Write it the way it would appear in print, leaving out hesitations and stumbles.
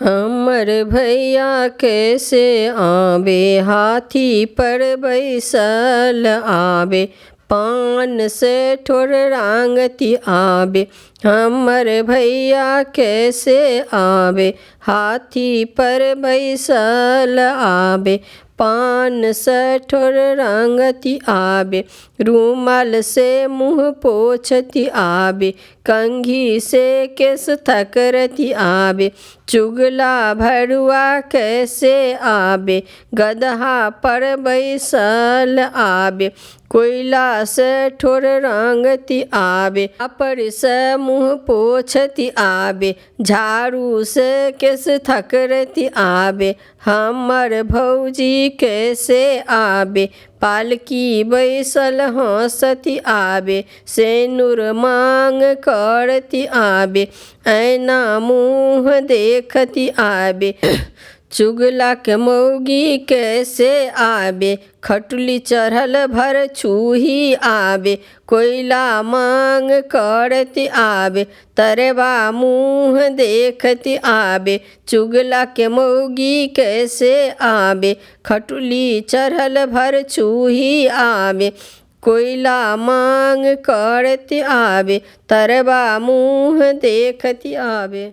हमर भैया कैसे आबे, हाथी पर बैसल आबे, पान से ठोर रांगती आबे। हमर भैया कैसे आबे, हाथी पर बैसल आबे, पान से ठोर रांगती आबे। रूमाल से मुँह पोंछती आबे, कंघी से केस थकरती आबे। चुगला भरुआ कैसे आबे, गदहा पर बैसल आबे, कोयला से ठोर रांगती आबे। पर से मुँह पोंछती आबे, झाड़ू से केस थकरती आबे। हमर भौजी कैसे आबे, पालकी बैसल हंसती आबे, सेनुर मांग करती आबे, ऐना मुँह देखती आबे। चुगला के मौगी कैसे आबे, खटुली चढ़ल भर छूही आबे, कोयला मांग करती आबे, तरवा मुँह देखती आबे। चुगला के मौगी कैसे आबे, खटुली चढ़ल भर छूही आबे, कोयला मांग करती आबे, तरवा मुँह देखती आबे।